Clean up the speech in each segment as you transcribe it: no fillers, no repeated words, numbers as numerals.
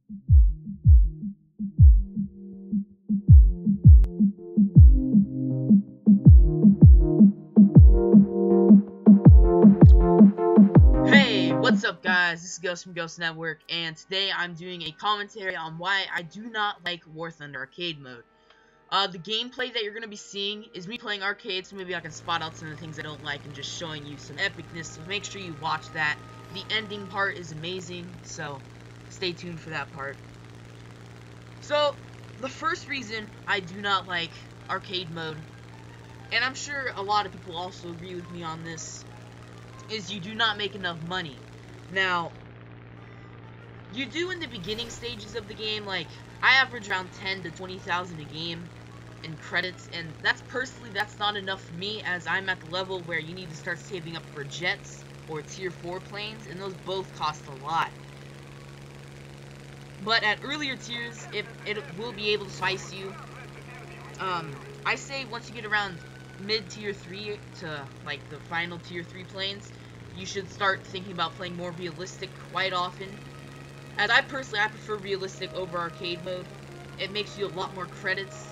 Hey, what's up guys? This is Ghost from Ghost Network, and today I'm doing a commentary on why I do not like War Thunder Arcade Mode. The gameplay that you're going to be seeing is me playing arcade, so maybe I can spot out some of the things I don't like and just showing you some epicness, so make sure you watch that. The ending part is amazing, so stay tuned for that part. So, the first reason I do not like arcade mode, and I'm sure a lot of people also agree with me on this, is you do not make enough money. Now, you do in the beginning stages of the game. Like, I average around 10 to 20,000 a game in credits, and that's not enough for me, as I'm at the level where you need to start saving up for jets or tier 4 planes, and those both cost a lot. But at earlier tiers, it will be able to suffice you. I say once you get around mid tier 3 to like the final tier 3 planes, you should start thinking about playing more realistic quite often. As I prefer realistic over arcade mode. It makes you a lot more credits.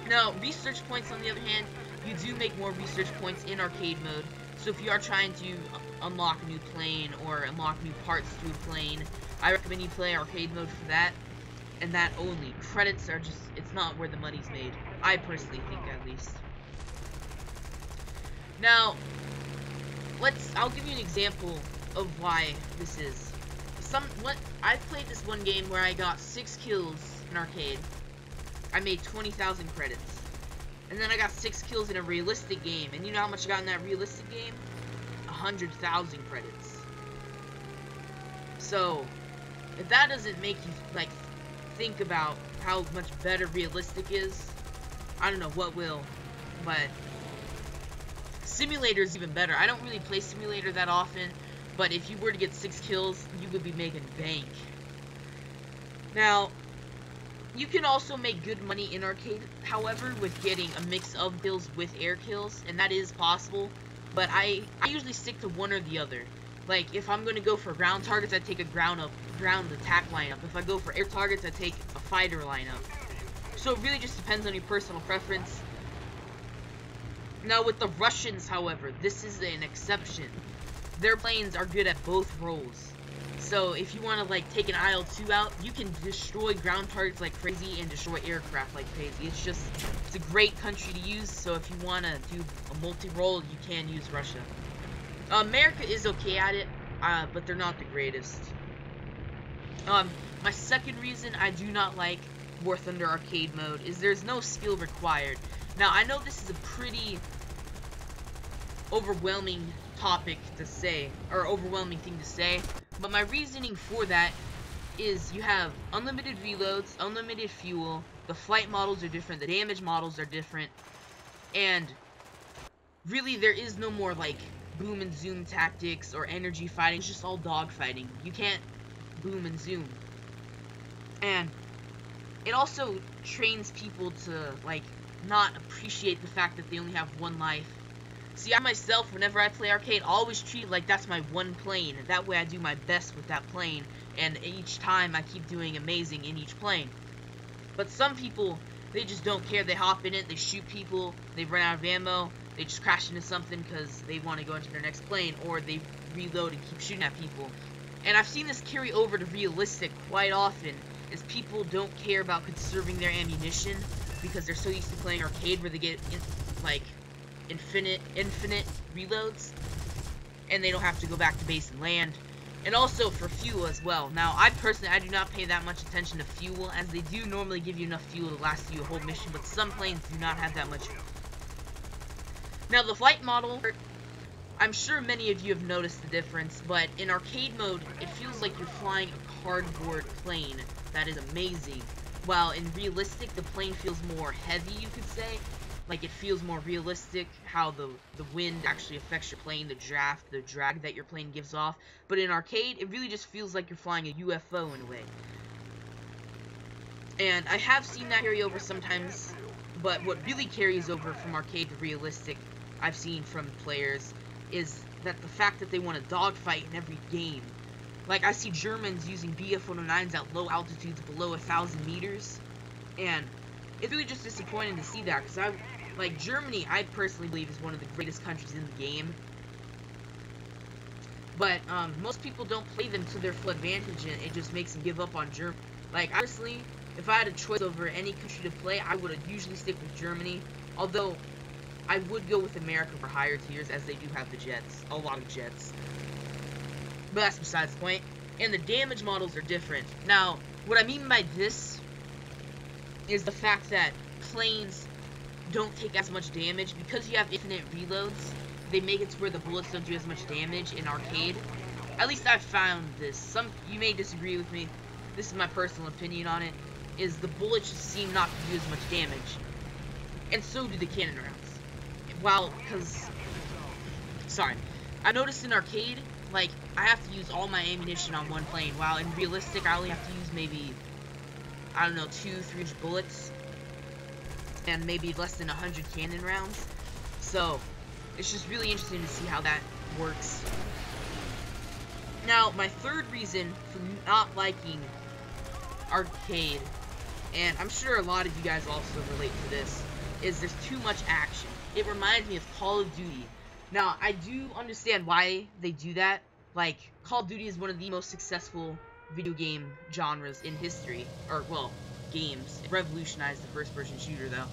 Now, research points on the other hand, you do make more research points in arcade mode. So if you are trying to unlock a new plane or unlock new parts to a plane, I recommend you play arcade mode for that. And that only. Credits are just, it's not where the money's made. I personally think, at least. Now, I'll give you an example of why this is. I've played this one game where I got 6 kills in arcade. I made 20,000 credits. And then I got 6 kills in a realistic game. And you know how much I got in that realistic game? 100,000 credits. So, if that doesn't make you, like, think about how much better realistic is, I don't know what will. But Simulator is even better. I don't really play Simulator that often, but if you were to get 6 kills, you would be making bank. Now, you can also make good money in arcade, however, with getting a mix of kills with air kills, and that is possible, but I usually stick to one or the other. Like, if I'm going to go for ground targets, I take a ground attack lineup. If I go for air targets, I take a fighter lineup. So it really just depends on your personal preference. Now, with the Russians, however, this is an exception. Their planes are good at both roles. So, if you want to, like, take an IL-2 out, you can destroy ground targets like crazy and destroy aircraft like crazy. It's a great country to use, so if you want to do a multi-role, you can use Russia. America is okay at it, but they're not the greatest. My second reason I do not like War Thunder Arcade Mode is there's no skill required. Now, I know this is a pretty overwhelming topic to say, or overwhelming thing to say, but my reasoning for that is you have unlimited reloads, unlimited fuel, the flight models are different, the damage models are different, and really there is no more like boom and zoom tactics or energy fighting. It's just all dog fighting. You can't boom and zoom. And it also trains people to like not appreciate the fact that they only have one life. See, I myself, whenever I play arcade, I always treat it like that's my one plane. That way I do my best with that plane, and each time I keep doing amazing in each plane. But some people, they just don't care. They hop in it, they shoot people, they run out of ammo, they just crash into something because they want to go into their next plane, or they reload and keep shooting at people. And I've seen this carry over to realistic quite often, is people don't care about conserving their ammunition because they're so used to playing arcade where they get like infinite reloads, and they don't have to go back to base and land. And also for fuel as well. Now, I do not pay that much attention to fuel, as they do normally give you enough fuel to last you a whole mission, but some planes do not have that much. Now, the flight model, I'm sure many of you have noticed the difference, but in arcade mode, it feels like you're flying a cardboard plane. That is amazing. While in realistic, the plane feels more heavy, you could say. Like, it feels more realistic how the wind actually affects your plane, the drag that your plane gives off. But in arcade, it really just feels like you're flying a UFO in a way. And I have seen that carry over sometimes, but what really carries over from arcade to realistic, I've seen from players, is that the fact that they want to dogfight in every game. Like, I see Germans using BF-109s at low altitudes below 1,000 meters, and it's really just disappointing to see that, because like, Germany, I personally believe is one of the greatest countries in the game, but, most people don't play them to their full advantage, and it just makes them give up on Germany. Like, personally, if I had a choice over any country to play, I would usually stick with Germany, although I would go with America for higher tiers, as they do have the jets, a lot of jets. But that's besides the point. And the damage models are different. Now, what I mean by this is the fact that planes don't take as much damage. Because you have infinite reloads, they make it to where the bullets don't do as much damage in arcade. At least I've found this. You may disagree with me. This is my personal opinion on it. Is the bullets just seem not to do as much damage. And so do the cannon rounds. Sorry. I noticed in arcade, like, I have to use all my ammunition on one plane, while in realistic, I only have to use maybe, I don't know, 2-3 bullets, and maybe less than 100 cannon rounds. So, it's just really interesting to see how that works. Now, my third reason for not liking arcade, and I'm sure a lot of you guys also relate to this, is there's too much action. It reminds me of Call of Duty. Now, I do understand why they do that. Like, Call of Duty is one of the most successful video game genres in history. Or, well, games. It revolutionized the first-person shooter, though.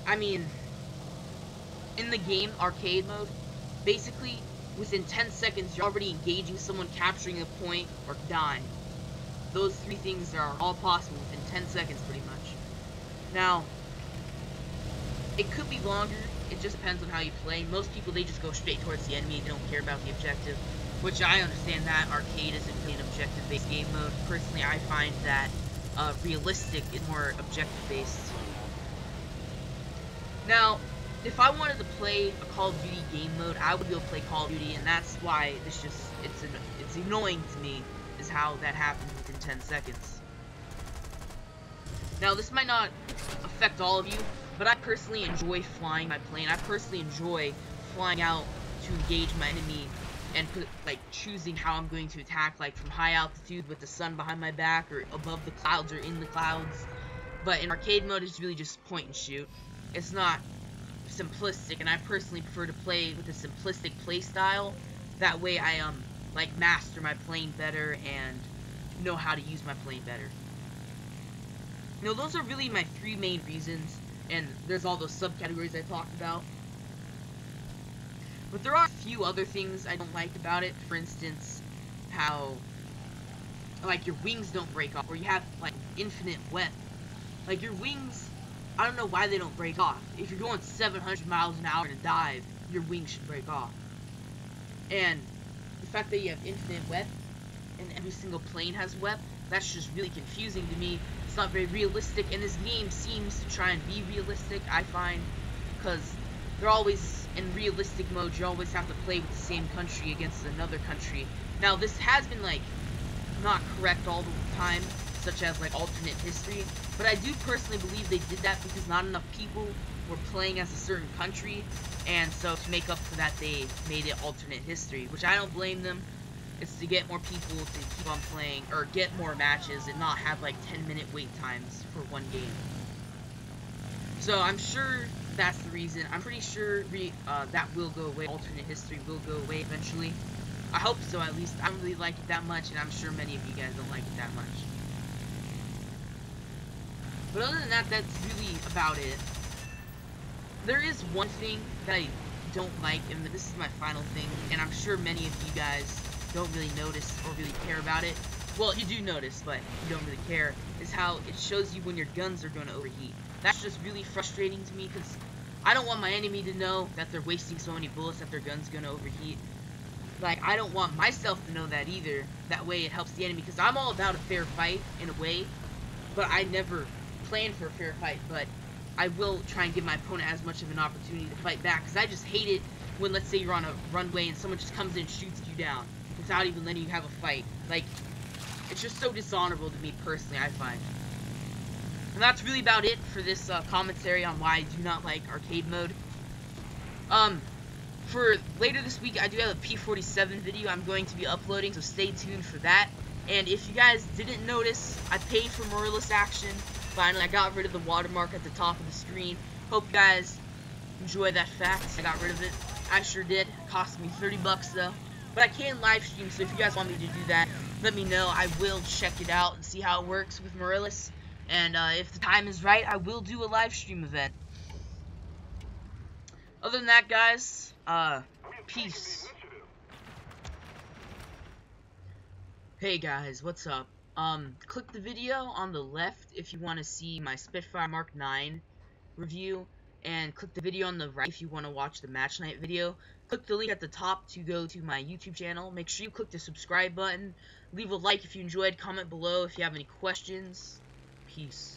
I mean, in the game, arcade mode, basically, within 10 seconds, you're already engaging someone, capturing a point, or dying. Those three things are all possible within 10 seconds, pretty much. Now, it could be longer. It just depends on how you play. Most people, they just go straight towards the enemy. They don't care about the objective, which I understand that. Arcade isn't really an objective-based game mode. Personally, I find that realistic is more objective-based. Now, if I wanted to play a Call of Duty game mode, I would go play Call of Duty, and that's why it's annoying to me, is how that happens within 10 seconds. Now, this might not affect all of you, but I personally enjoy flying my plane. I personally enjoy flying out to engage my enemy and choosing how I'm going to attack, like from high altitude with the sun behind my back, or above the clouds, or in the clouds. But in arcade mode, it's really just point and shoot. It's not simplistic, and I personally prefer to play with a simplistic play style. That way I like master my plane better and know how to use my plane better. You know, those are really my three main reasons. And there's all those subcategories I talked about. But there are a few other things I don't like about it. For instance, how, like, your wings don't break off. Or you have, like, infinite web. Like, your wings, I don't know why they don't break off. If you're going 700 miles an hour in a dive, your wings should break off. And the fact that you have infinite web, and every single plane has web, that's just really confusing to me. It's not very realistic, and this game seems to try and be realistic, I find, because they're always in realistic mode. You always have to play with the same country against another country. Now, this has been, like, not correct all the time, such as, like, alternate history, but I do personally believe they did that because not enough people were playing as a certain country, and so to make up for that, they made it alternate history, which I don't blame them. It's to get more people to keep on playing, or get more matches, and not have, like, 10-minute wait times for one game. So, I'm sure that's the reason. I'm pretty sure that will go away. Alternate history will go away eventually. I hope so, at least. I don't really like it that much, and I'm sure many of you guys don't like it that much. But other than that, that's really about it. There is one thing that I don't like, and this is my final thing, and I'm sure many of you guys don't really notice or really care about it. Well, you do notice, but you don't really care, is how it shows you when your guns are going to overheat. That's just really frustrating to me, because I don't want my enemy to know that they're wasting so many bullets that their gun's going to overheat. Like, I don't want myself to know that either. That way it helps the enemy, because I'm all about a fair fight, in a way, but I never plan for a fair fight, but I will try and give my opponent as much of an opportunity to fight back, because I just hate it when, let's say, you're on a runway and someone just comes in and shoots you down without even letting you have a fight. Like, it's just so dishonorable to me personally, I find. And that's really about it for this commentary on why I do not like arcade mode. For later this week, I do have a P47 video I'm going to be uploading, so stay tuned for that. And if you guys didn't notice, I paid for mirrorless action. Finally, I got rid of the watermark at the top of the screen. Hope you guys enjoy that fact. I got rid of it. I sure did. It cost me 30 bucks though. But I can live stream, so if you guys want me to do that, let me know. I will check it out and see how it works with mirrorless. And if the time is right, I will do a live stream event. Other than that, guys, peace. Hey guys, what's up? Click the video on the left if you want to see my Spitfire Mark 9 review, and click the video on the right if you want to watch the Match Night video. Click the link at the top to go to my YouTube channel. Make sure you click the subscribe button. Leave a like if you enjoyed. Comment below if you have any questions. Peace.